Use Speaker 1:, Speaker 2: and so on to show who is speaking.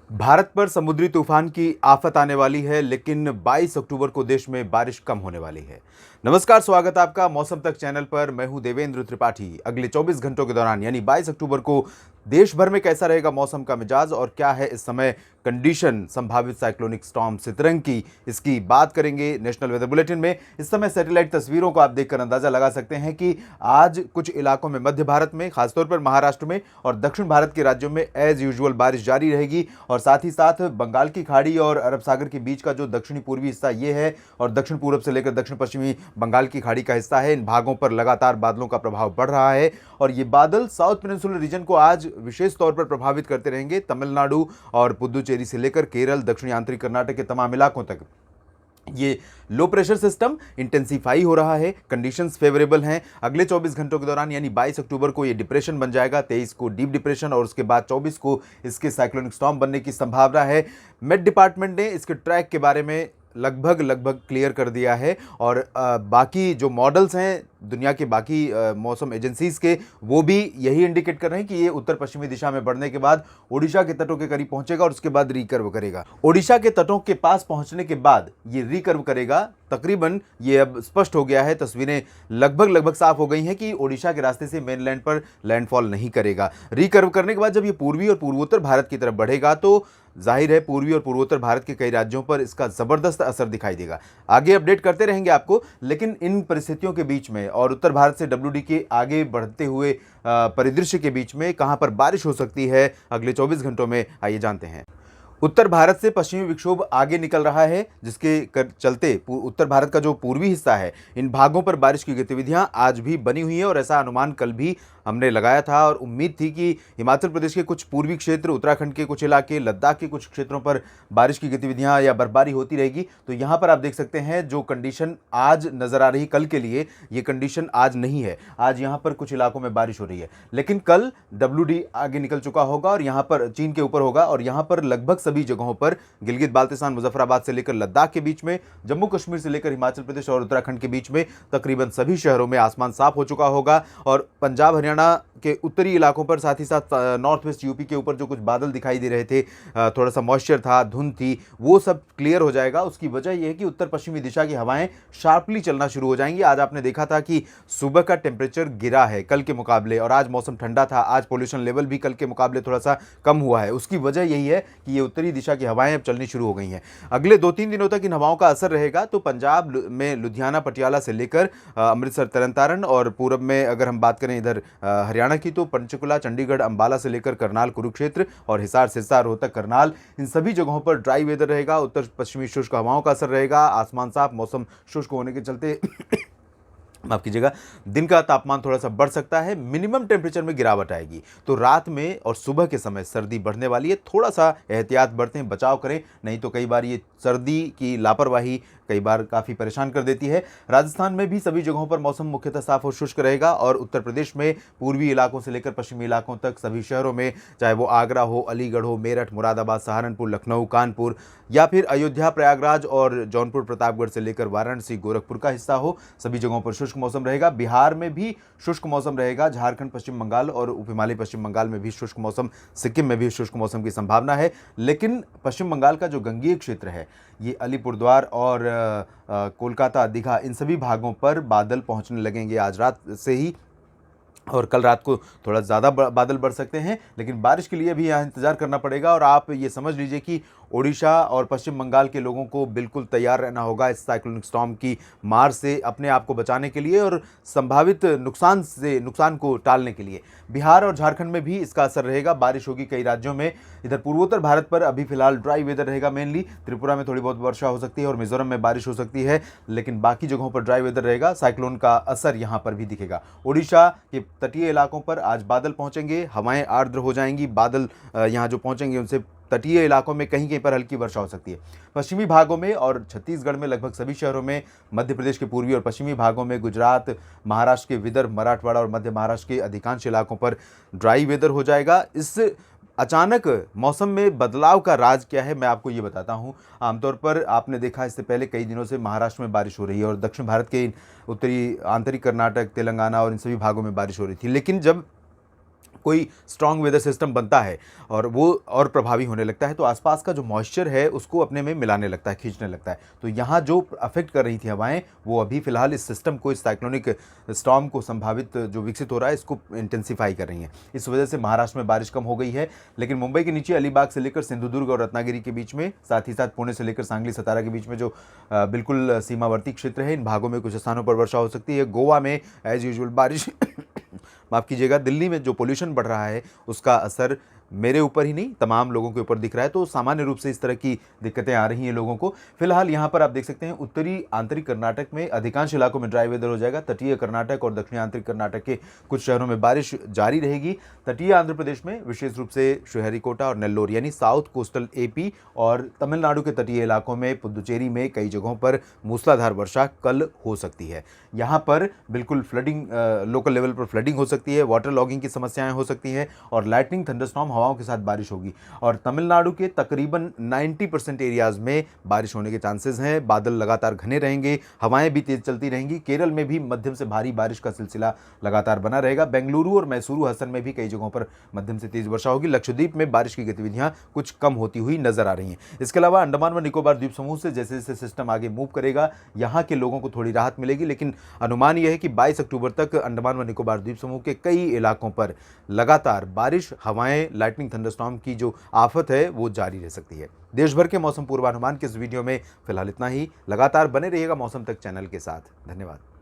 Speaker 1: भारत पर समुद्री तूफान की आफत आने वाली है, लेकिन 22 अक्टूबर को देश में बारिश कम होने वाली है। नमस्कार, स्वागत है आपका मौसम तक चैनल पर। मैं हूं देवेंद्र त्रिपाठी। अगले 24 घंटों के दौरान यानी 22 अक्टूबर को देश भर में कैसा रहेगा मौसम का मिजाज और क्या है इस समय कंडीशन संभावित साइक्लोनिक स्टॉर्म सितरंग की, इसकी बात करेंगे नेशनल वेदर बुलेटिन में। इस समय सैटेलाइट तस्वीरों को आप देखकर अंदाजा लगा सकते हैं कि आज कुछ इलाकों में, मध्य भारत में, खासतौर पर महाराष्ट्र में और दक्षिण भारत के राज्यों में एज यूजुअल बारिश जारी रहेगी। और साथ ही साथ बंगाल की खाड़ी और अरब सागर के बीच का जो दक्षिणी पूर्वी हिस्सा ये है और दक्षिण पूर्व से लेकर दक्षिण पश्चिमी बंगाल की खाड़ी का हिस्सा है, इन भागों पर लगातार बादलों का प्रभाव बढ़ रहा है। और ये बादल साउथ पेनिनसुलर रीजन को आज विशेष तौर पर प्रभावित करते रहेंगे। तमिलनाडु और पुदुचेरी से लेकर केरल, दक्षिणी आंतरिक कर्नाटक के तमाम इलाकों तक ये लो प्रेशर सिस्टम इंटेंसिफाई हो रहा है। कंडीशंस फेवरेबल हैं। अगले 24 घंटों के दौरान यानी 22 अक्टूबर को ये डिप्रेशन बन जाएगा, 23 को डीप डिप्रेशन और उसके बाद 24 को इसके साइक्लोनिक स्टॉर्म बनने की संभावना है। मेट डिपार्टमेंट ने इसके ट्रैक के बारे में लगभग क्लियर कर दिया है और बाकी जो मॉडल्स हैं दुनिया के बाकी मौसम एजेंसीज के, वो भी यही इंडिकेट कर रहे हैं कि ये उत्तर पश्चिमी दिशा में बढ़ने के बाद ओडिशा के तटों के करीब पहुंचेगा और उसके बाद रिकर्व करेगा। ओडिशा के तटों के पास पहुंचने के बाद ये रिकर्व करेगा। तकरीबन ये अब स्पष्ट हो गया है, तस्वीरें लगभग साफ हो गई हैं कि ओडिशा के रास्ते से मेनलैंड पर लैंडफॉल नहीं करेगा। रिकर्व करने के बाद जब ये पूर्वी और पूर्वोत्तर भारत की तरफ बढ़ेगा तो जाहिर है पूर्वी और पूर्वोत्तर भारत के कई राज्यों पर इसका जबरदस्त असर दिखाई देगा। आगे अपडेट करते रहेंगे आपको, लेकिन इन परिस्थितियों के बीच में और उत्तर भारत से डब्ल्यूडी के आगे बढ़ते हुए परिदृश्य के बीच में कहां पर बारिश हो सकती है अगले 24 घंटों में, आइए जानते हैं। उत्तर भारत से पश्चिमी विक्षोभ आगे निकल रहा है, जिसके चलते उत्तर भारत का जो पूर्वी हिस्सा है, इन भागों पर बारिश की गतिविधियां आज भी बनी हुई है और ऐसा अनुमान कल भी हमने लगाया था और उम्मीद थी कि हिमाचल प्रदेश के कुछ पूर्वी क्षेत्र, उत्तराखंड के कुछ इलाके, लद्दाख के कुछ क्षेत्रों पर बारिश की गतिविधियां या बर्फबारी होती रहेगी। तो यहां पर आप देख सकते हैं जो कंडीशन आज नजर आ रही कल के लिए, ये कंडीशन आज नहीं है। आज यहां पर कुछ इलाकों में बारिश हो रही है, लेकिन कल डब्ल्यूडी आगे निकल चुका होगा और यहां पर चीन के ऊपर होगा और यहां पर लगभग सभी जगहों पर, गिलगित बाल्तिस्तान, मुजफ्फराबाद से लेकर लद्दाख के बीच में, जम्मू कश्मीर से लेकर हिमाचल प्रदेश और उत्तराखंड के बीच में तकरीबन सभी शहरों में आसमान साफ हो चुका होगा। और पंजाब हरियाणा के उत्तरी इलाकों पर, साथ ही साथ नॉर्थ वेस्ट यूपी के ऊपर जो कुछ बादल दिखाई दे रहे थे, थोड़ा सा मॉइस्चर था, धुंध थी, वो सब क्लियर हो जाएगा। उसकी वजह यह है कि उत्तर पश्चिमी दिशा की हवाएं शार्पली चलना शुरू हो जाएंगी। आज आपने देखा था कि सुबह का टेम्परेचर गिरा है कल के मुकाबले और आज मौसम ठंडा था। आज पोल्यूशन लेवल भी कल के मुकाबले थोड़ा सा कम हुआ है। उसकी वजह यही है कि ये उत्तरी दिशा की हवाएं अब चलनी शुरू हो गई हैं। अगले 2-3 दिनों तक इन हवाओं का असर रहेगा। तो पंजाब में लुधियाना, पटियाला से लेकर अमृतसर, तरन और पूरब में अगर हम बात करें इधर हरियाणा की, तो पंचकुला, चंडीगढ़, अंबाला से लेकर करनाल, कुरुक्षेत्र और हिसार, सिरसा, रोहतक, करनाल, इन सभी जगहों पर ड्राई वेदर रहेगा। उत्तर पश्चिमी शुष्क हवाओं का असर रहेगा। आसमान साफ, मौसम शुष्क होने के चलते माफ कीजिएगा, दिन का तापमान थोड़ा सा बढ़ सकता है, मिनिमम टेम्परेचर में गिरावट आएगी। तो रात में और सुबह के समय सर्दी बढ़ने वाली है। थोड़ा सा एहतियात बरतें, बचाव करें, नहीं तो कई बार ये सर्दी की लापरवाही कई बार काफ़ी परेशान कर देती है। राजस्थान में भी सभी जगहों पर मौसम मुख्यतः साफ और शुष्क रहेगा और उत्तर प्रदेश में पूर्वी इलाकों से लेकर पश्चिमी इलाकों तक सभी शहरों में, चाहे वो आगरा हो, अलीगढ़ हो, मेरठ, मुरादाबाद, सहारनपुर, लखनऊ, कानपुर या फिर अयोध्या, प्रयागराज और जौनपुर, प्रतापगढ़ से लेकर वाराणसी, गोरखपुर का हिस्सा हो, सभी जगहों पर शुष्क मौसम रहेगा। बिहार में भी शुष्क मौसम रहेगा। झारखंड, पश्चिम बंगाल और उप हिमालय पश्चिम बंगाल में भी शुष्क मौसम, सिक्किम में भी शुष्क मौसम की संभावना है। लेकिन पश्चिम बंगाल का जो गंगीय क्षेत्र है, ये अलीपुरद्वार और कोलकाता, दीघा, इन सभी भागों पर बादल पहुंचने लगेंगे आज रात से ही और कल रात को थोड़ा ज़्यादा बादल बढ़ सकते हैं। लेकिन बारिश के लिए भी यहाँ इंतज़ार करना पड़ेगा और आप ये समझ लीजिए कि ओडिशा और पश्चिम बंगाल के लोगों को बिल्कुल तैयार रहना होगा इस साइक्लोनिक स्टॉर्म की मार से अपने आप को बचाने के लिए और संभावित नुकसान को टालने के लिए। बिहार और झारखंड में भी इसका असर रहेगा, बारिश होगी कई राज्यों में। इधर पूर्वोत्तर भारत पर अभी फिलहाल ड्राई वेदर रहेगा मेनली। त्रिपुरा में थोड़ी बहुत वर्षा हो सकती है और मिजोरम में बारिश हो सकती है, लेकिन बाकी जगहों पर ड्राई वेदर रहेगा। साइक्लोन का असर यहाँ पर भी दिखेगा। ओडिशा के तटीय इलाकों पर आज बादल पहुंचेंगे, हवाएं आर्द्र हो जाएंगी। बादल यहाँ जो पहुंचेंगे उनसे तटीय इलाकों में कहीं कहीं पर हल्की वर्षा हो सकती है। पश्चिमी भागों में और छत्तीसगढ़ में लगभग सभी शहरों में, मध्य प्रदेश के पूर्वी और पश्चिमी भागों में, गुजरात, महाराष्ट्र के विदर्भ, मराठवाड़ा और मध्य महाराष्ट्र के अधिकांश इलाकों पर ड्राई वेदर हो जाएगा। इस अचानक मौसम में बदलाव का राज क्या है, मैं आपको ये बताता हूँ। आमतौर पर आपने देखा इससे पहले कई दिनों से महाराष्ट्र में बारिश हो रही है और दक्षिण भारत के उत्तरी आंतरिक कर्नाटक, तेलंगाना और इन सभी भागों में बारिश हो रही थी। लेकिन जब कोई स्ट्रॉन्ग वेदर सिस्टम बनता है और वो और प्रभावी होने लगता है, तो आसपास का जो मॉइस्चर है उसको अपने में मिलाने लगता है, खींचने लगता है। तो यहाँ जो अफेक्ट कर रही थी हवाएं, वो अभी फिलहाल इस सिस्टम को, इस साइक्लोनिक स्टॉर्म को संभावित जो विकसित हो रहा है, इसको इंटेंसीफाई कर रही हैं। इस वजह से महाराष्ट्र में बारिश कम हो गई है, लेकिन मुंबई के नीचे अलीबाग से लेकर सिंधुदुर्ग और रत्नागिरी के बीच में, साथ ही साथ पुणे से लेकर सांगली सतारा के बीच में जो बिल्कुल सीमावर्ती क्षेत्र है, इन भागों में कुछ स्थानों पर वर्षा हो सकती है। गोवा में एज यूजुअल बारिश माफ़ कीजिएगा। दिल्ली में जो पोल्यूशन बढ़ रहा है उसका असर मेरे ऊपर ही नहीं, तमाम लोगों के ऊपर दिख रहा है, तो सामान्य रूप से इस तरह की दिक्कतें आ रही हैं लोगों को। फिलहाल यहाँ पर आप देख सकते हैं उत्तरी आंतरिक कर्नाटक में अधिकांश इलाकों में ड्राई वेदर हो जाएगा। तटीय कर्नाटक और दक्षिणी आंतरिक कर्नाटक के कुछ शहरों में बारिश जारी रहेगी। तटीय आंध्र प्रदेश में विशेष रूप से श्रीहरिकोटा और नेल्लोर यानी साउथ कोस्टल एपी और तमिलनाडु के तटीय इलाकों में, पुदुचेरी में कई जगहों पर मूसलाधार वर्षा कल हो सकती है। यहाँ पर बिल्कुल फ्लडिंग, लोकल लेवल पर फ्लडिंग हो सकती है, वाटर लॉगिंग की समस्याएं हो सकती हैं और लाइटनिंग, थंडरस्टॉर्म, हवाओं के साथ बारिश होगी। और तमिलनाडु के तकरीबन 90% एरियाज में बारिश होने के चांसेस हैं। बादल लगातार घने रहेंगे, हवाएं भी तेज चलती रहेंगी। केरल में भी मध्यम से भारी बारिश का सिलसिला लगातार बना रहेगा। बेंगलुरु और मैसूरू, हसन में भी कई जगहों पर मध्यम से तेज वर्षा होगी। लक्षद्वीप में बारिश की गतिविधियां कुछ कम होती हुई नजर आ रही हैं। इसके अलावा अंडमान व निकोबार द्वीप समूह से जैसे जैसे सिस्टम आगे मूव करेगा, यहाँ के लोगों को थोड़ी राहत मिलेगी, लेकिन अनुमान यह है कि 22 अक्टूबर तक अंडमान व निकोबार द्वीप समूह के कई इलाकों पर लगातार बारिश, हवाएं, लाइटनिंग, थंडरस्टॉर्म की जो आफत है वो जारी रह सकती है। देश भर के मौसम पूर्वानुमान के इस वीडियो में फिलहाल इतना ही। लगातार बने रहिएगा मौसम तक चैनल के साथ। धन्यवाद।